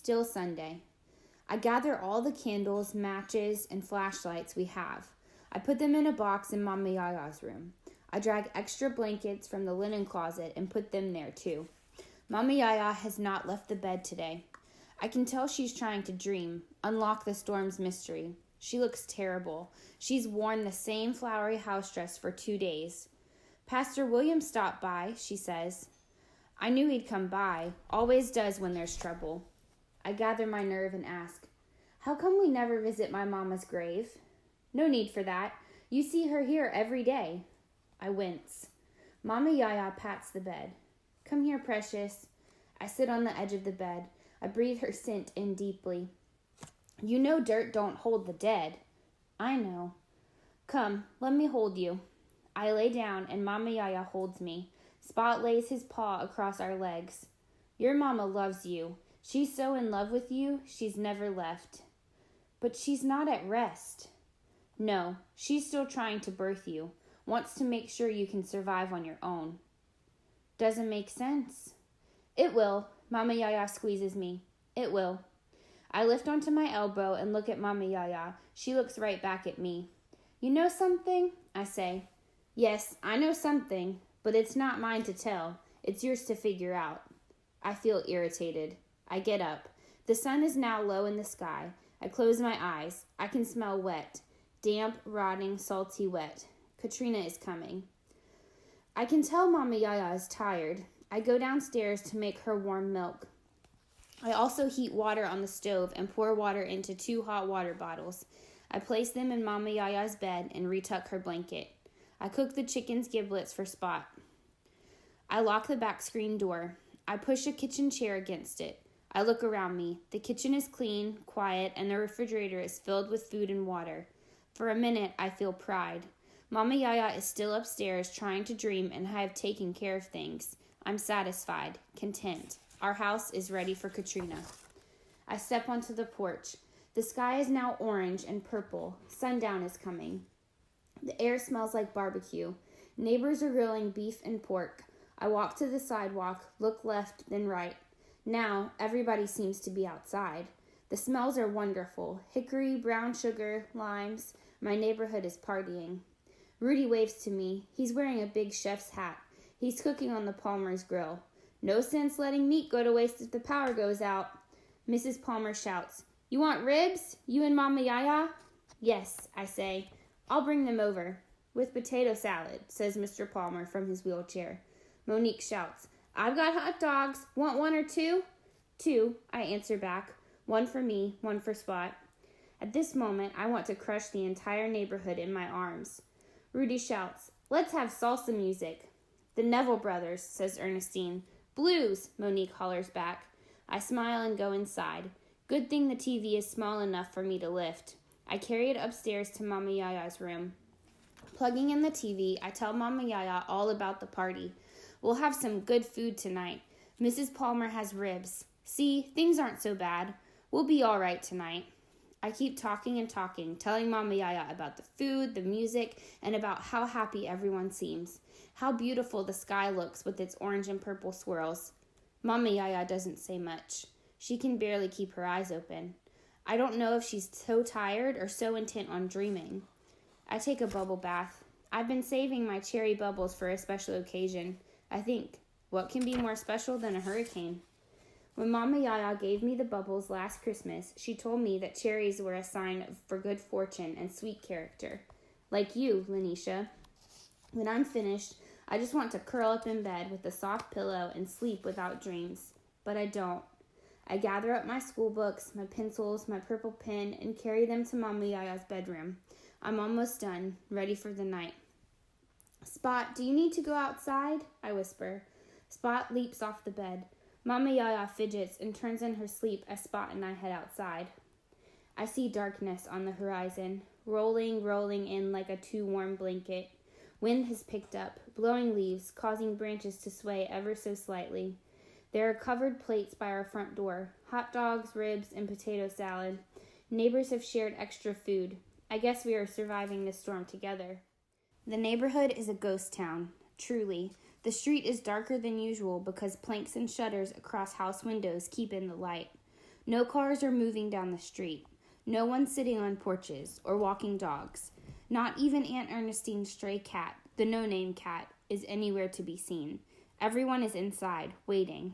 Still Sunday. I gather all the candles, matches, and flashlights we have. I put them in a box in Mama Yaya's room. I drag extra blankets from the linen closet and put them there too. Mama Yaya has not left the bed today. I can tell she's trying to dream, unlock the storm's mystery. She looks terrible. She's worn the same flowery house dress for 2 days. Pastor William stopped by, she says. I knew he'd come by, always does when there's trouble. I gather my nerve and ask, how come we never visit my mama's grave? No need for that. You see her here every day. I wince. Mama Yaya pats the bed. Come here, precious. I sit on the edge of the bed. I breathe her scent in deeply. You know dirt don't hold the dead. I know. Come, let me hold you. I lay down and Mama Yaya holds me. Spot lays his paw across our legs. Your mama loves you. She's so in love with you, she's never left. But she's not at rest. No, she's still trying to birth you. Wants to make sure you can survive on your own. Doesn't make sense. It will. Mama Yaya squeezes me. It will. I lift onto my elbow and look at Mama Yaya. She looks right back at me. You know something? I say. Yes, I know something, but it's not mine to tell. It's yours to figure out. I feel irritated. I get up. The sun is now low in the sky. I close my eyes. I can smell wet. Damp, rotting, salty wet. Katrina is coming. I can tell Mama Yaya is tired. I go downstairs to make her warm milk. I also heat water on the stove and pour water into 2 hot water bottles. I place them in Mama Yaya's bed and retuck her blanket. I cook the chicken's giblets for Spot. I lock the back screen door. I push a kitchen chair against it. I look around me. The kitchen is clean, quiet, and the refrigerator is filled with food and water. For a minute, I feel pride. Mama Yaya is still upstairs trying to dream, and I have taken care of things. I'm satisfied, content. Our house is ready for Katrina. I step onto the porch. The sky is now orange and purple. Sundown is coming. The air smells like barbecue. Neighbors are grilling beef and pork. I walk to the sidewalk, look left, then right. Now, everybody seems to be outside. The smells are wonderful. Hickory, brown sugar, limes. My neighborhood is partying. Rudy waves to me. He's wearing a big chef's hat. He's cooking on the Palmer's grill. No sense letting meat go to waste if the power goes out. Mrs. Palmer shouts, You want ribs? You and Mama Yaya? Yes, I say. I'll bring them over. With potato salad, says Mr. Palmer from his wheelchair. Monique shouts, I've got hot dogs. Want 1 or 2? 2, I answer back. 1 for me, 1 for Spot. At this moment, I want to crush the entire neighborhood in my arms. Rudy shouts, Let's have salsa music. The Neville Brothers, says Ernestine. Blues, Monique hollers back. I smile and go inside. Good thing the TV is small enough for me to lift. I carry it upstairs to Mama Yaya's room. Plugging in the TV, I tell Mama Yaya all about the party. We'll have some good food tonight. Mrs. Palmer has ribs. See, things aren't so bad. We'll be all right tonight. I keep talking and talking, telling Mama Yaya about the food, the music, and about how happy everyone seems. How beautiful the sky looks with its orange and purple swirls. Mama Yaya doesn't say much. She can barely keep her eyes open. I don't know if she's so tired or so intent on dreaming. I take a bubble bath. I've been saving my cherry bubbles for a special occasion. I think, what can be more special than a hurricane? When Mama Yaya gave me the bubbles last Christmas, she told me that cherries were a sign for good fortune and sweet character. Like you, Lanisha. When I'm finished, I just want to curl up in bed with a soft pillow and sleep without dreams. But I don't. I gather up my school books, my pencils, my purple pen, and carry them to Mama Yaya's bedroom. I'm almost done, ready for the night. Spot, do you need to go outside? I whisper. Spot leaps off the bed. Mama Yaya fidgets and turns in her sleep as Spot and I head outside. I see darkness on the horizon, rolling in like a too warm blanket. Wind has picked up, blowing leaves, causing branches to sway ever so slightly. There are covered plates by our front door, hot dogs, ribs, and potato salad. Neighbors have shared extra food. I guess we are surviving this storm together. The neighborhood is a ghost town, truly. The street is darker than usual because planks and shutters across house windows keep in the light. No cars are moving down the street. No one sitting on porches or walking dogs. Not even Aunt Ernestine's stray cat, the no-name cat, is anywhere to be seen. Everyone is inside, waiting.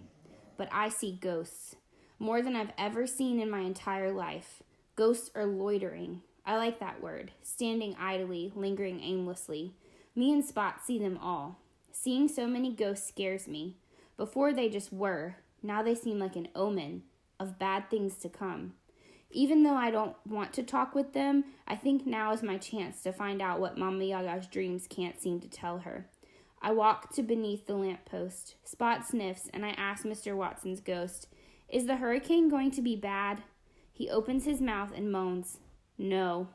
But I see ghosts. More than I've ever seen in my entire life. Ghosts are loitering. I like that word. Standing idly, lingering aimlessly. Me and Spot see them all. Seeing so many ghosts scares me. Before they just were. Now they seem like an omen of bad things to come. Even though I don't want to talk with them, I think now is my chance to find out what Mama Yaga's dreams can't seem to tell her. I walk to beneath the lamppost. Spot sniffs, and I ask Mr. Watson's ghost, "Is the hurricane going to be bad?" He opens his mouth and moans, "No."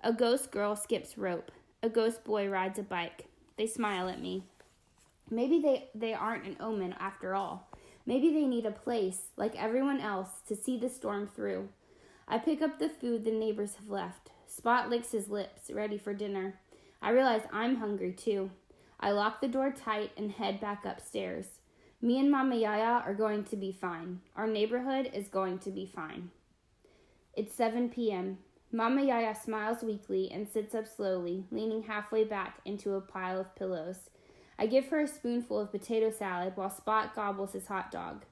A ghost girl skips rope. A ghost boy rides a bike. They smile at me. Maybe they aren't an omen after all. Maybe they need a place, like everyone else, to see the storm through. I pick up the food the neighbors have left. Spot licks his lips, ready for dinner. I realize I'm hungry, too. I lock the door tight and head back upstairs. Me and Mama Yaya are going to be fine. Our neighborhood is going to be fine. It's 7 p.m. Mama Yaya smiles weakly and sits up slowly, leaning halfway back into a pile of pillows. I give her a spoonful of potato salad while Spot gobbles his hot dog.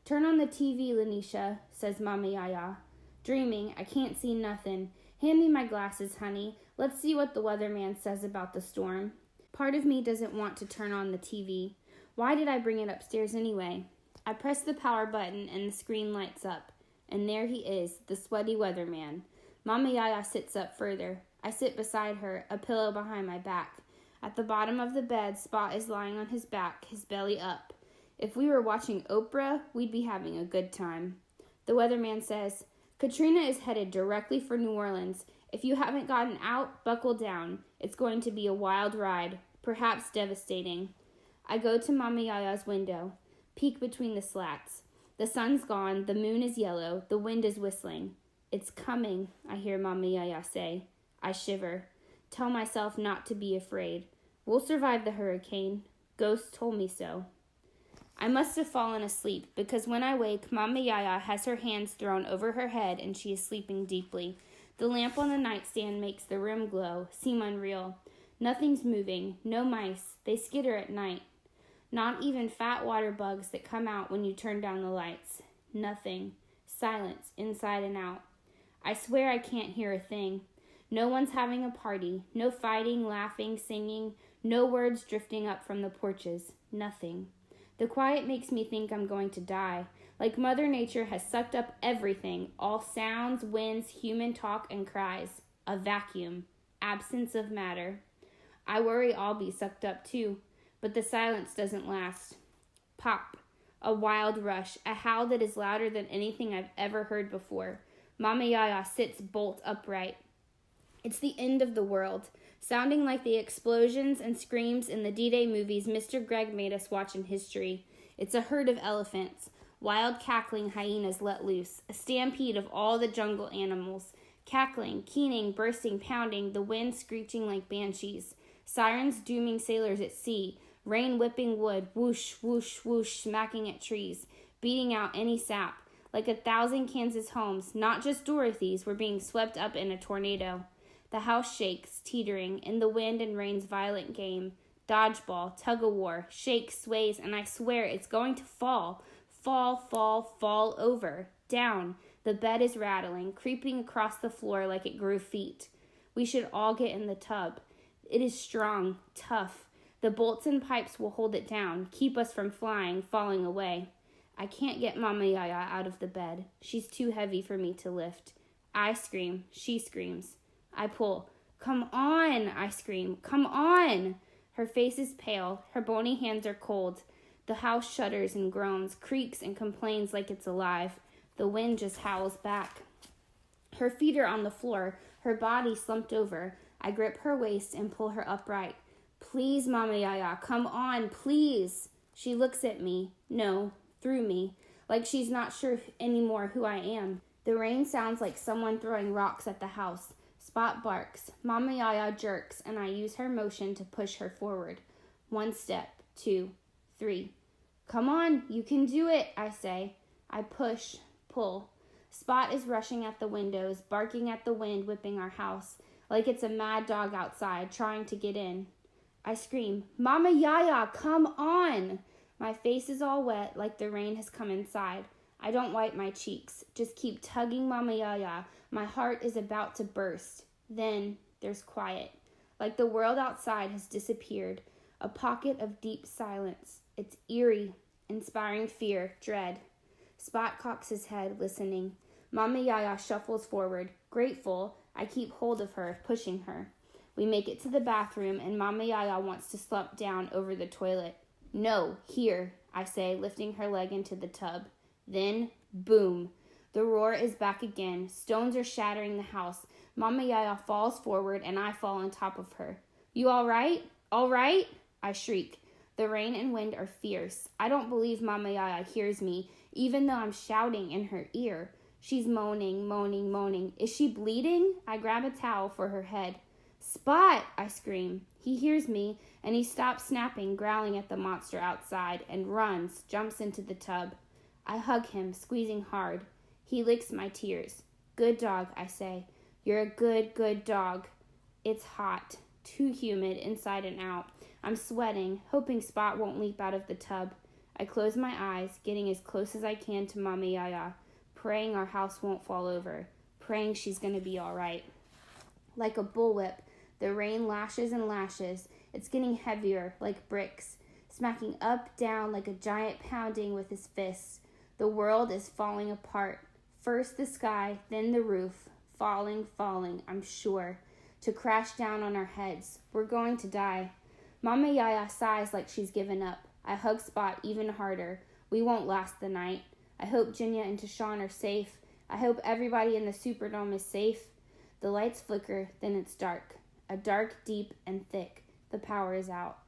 "Turn on the TV, Lanisha," says Mama Yaya. Dreaming, I can't see nothing. "Hand me my glasses, honey. Let's see what the weatherman says about the storm." Part of me doesn't want to turn on the TV. Why did I bring it upstairs anyway? I press the power button and the screen lights up. And there he is, the sweaty weatherman. Mama Yaya sits up further. I sit beside her, a pillow behind my back. At the bottom of the bed, Spot is lying on his back, his belly up. If we were watching Oprah, we'd be having a good time. The weatherman says, "Katrina is headed directly for New Orleans. If you haven't gotten out, buckle down. It's going to be a wild ride, perhaps devastating." I go to Mama Yaya's window, peek between the slats. The sun's gone, the moon is yellow, the wind is whistling. "It's coming," I hear Mama Yaya say. I shiver. Tell myself not to be afraid. We'll survive the hurricane. Ghosts told me so. I must have fallen asleep, because when I wake, Mama Yaya has her hands thrown over her head and she is sleeping deeply. The lamp on the nightstand makes the room glow, seem unreal. Nothing's moving, no mice. They skitter at night. Not even fat water bugs that come out when you turn down the lights. Nothing. Silence, inside and out. I swear I can't hear a thing. No one's having a party. No fighting, laughing, singing. No words drifting up from the porches. Nothing. The quiet makes me think I'm going to die. Like Mother Nature has sucked up everything. All sounds, winds, human talk, and cries. A vacuum. Absence of matter. I worry I'll be sucked up too. But the silence doesn't last. Pop. A wild rush. A howl that is louder than anything I've ever heard before. Mama Yaya sits bolt upright. It's the end of the world, sounding like the explosions and screams in the D-Day movies Mr. Gregg made us watch in history. It's a herd of elephants, wild cackling hyenas let loose, a stampede of all the jungle animals, cackling, keening, bursting, pounding, the wind screeching like banshees, sirens dooming sailors at sea, rain whipping wood, whoosh, whoosh, whoosh, smacking at trees, beating out any sap. Like 1,000 Kansas homes, not just Dorothy's, were being swept up in a tornado. The house shakes, teetering, in the wind and rain's violent game. Dodgeball, tug-of-war, shakes, sways, and I swear it's going to fall. Fall over. Down. The bed is rattling, creeping across the floor like it grew feet. We should all get in the tub. It is strong, tough. The bolts and pipes will hold it down, keep us from falling away. I can't get Mama Yaya out of the bed. She's too heavy for me to lift. I scream. She screams. I pull. "Come on," I scream. "Come on." Her face is pale. Her bony hands are cold. The house shudders and groans, creaks and complains like it's alive. The wind just howls back. Her feet are on the floor, her body slumped over. I grip her waist and pull her upright. "Please, Mama Yaya, come on, please." She looks at me. No. Through me, like she's not sure anymore who I am. The rain sounds like someone throwing rocks at the house. Spot barks. Mama Yaya jerks, and I use her motion to push her forward. 1 step, 2, 3. "Come on, you can do it," I say. I push, pull. Spot is rushing at the windows, barking at the wind whipping our house, like it's a mad dog outside trying to get in. I scream, "Mama Yaya, come on!" My face is all wet, like the rain has come inside. I don't wipe my cheeks, just keep tugging Mama Yaya. My heart is about to burst. Then there's quiet, like the world outside has disappeared. A pocket of deep silence. It's eerie, inspiring fear, dread. Spot cocks his head, listening. Mama Yaya shuffles forward. Grateful, I keep hold of her, pushing her. We make it to the bathroom, and Mama Yaya wants to slump down over the toilet. "No, here," I say, lifting her leg into the tub. Then, boom. The roar is back again. Stones are shattering the house. Mama Yaya falls forward, and I fall on top of her. "You all right? All right?" I shriek. The rain and wind are fierce. I don't believe Mama Yaya hears me, even though I'm shouting in her ear. She's moaning, moaning, moaning. Is she bleeding? I grab a towel for her head. "Spot!" I scream. He hears me, and he stops snapping, growling at the monster outside, and runs, jumps into the tub. I hug him, squeezing hard. He licks my tears. "Good dog," I say. "You're a good, good dog." It's hot, too humid inside and out. I'm sweating, hoping Spot won't leap out of the tub. I close my eyes, getting as close as I can to Mama Yaya, praying our house won't fall over, praying she's going to be all right. Like a bullwhip, the rain lashes and lashes. It's getting heavier, like bricks, smacking up, down like a giant pounding with his fists. The world is falling apart. First the sky, then the roof. Falling, falling, I'm sure, to crash down on our heads. We're going to die. Mama Yaya sighs like she's given up. I hug Spot even harder. We won't last the night. I hope Jinya and Tashawn are safe. I hope everybody in the Superdome is safe. The lights flicker, then it's dark. A dark, deep, and thick. The power is out.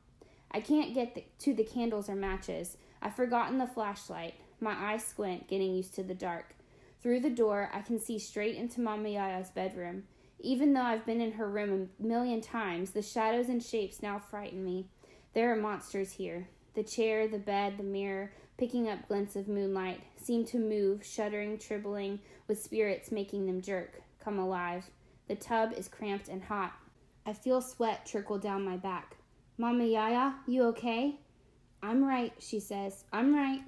I can't get to the candles or matches. I've forgotten the flashlight. My eyes squint, getting used to the dark. Through the door, I can see straight into Mama Yaya's bedroom. Even though I've been in her room a million times, the shadows and shapes now frighten me. There are monsters here. The chair, the bed, the mirror, picking up glints of moonlight, seem to move, shuddering, trembling, with spirits making them jerk, come alive. The tub is cramped and hot. I feel sweat trickle down my back. "Mama Yaya, you okay?" "I'm right," she says. "I'm right."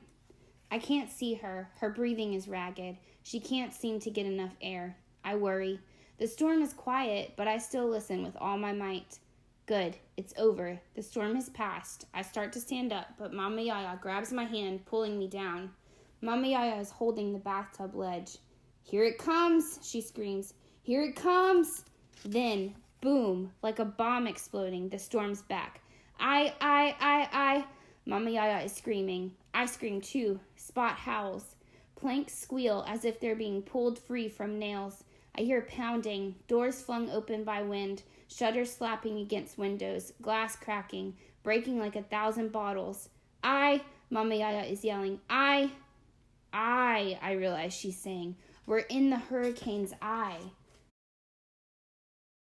I can't see her. Her breathing is ragged. She can't seem to get enough air. I worry. The storm is quiet, but I still listen with all my might. Good. It's over. The storm has passed. I start to stand up, but Mama Yaya grabs my hand, pulling me down. Mama Yaya is holding the bathtub ledge. "Here it comes," she screams. "Here it comes." Then, boom, like a bomb exploding, the storm's back. I. Mama Yaya is screaming. I scream too. Spot howls. Planks squeal as if they're being pulled free from nails. I hear pounding, doors flung open by wind, shutters slapping against windows, glass cracking, breaking like 1,000 bottles. Mama Yaya is yelling. I realize she's saying. We're in the hurricane's eye.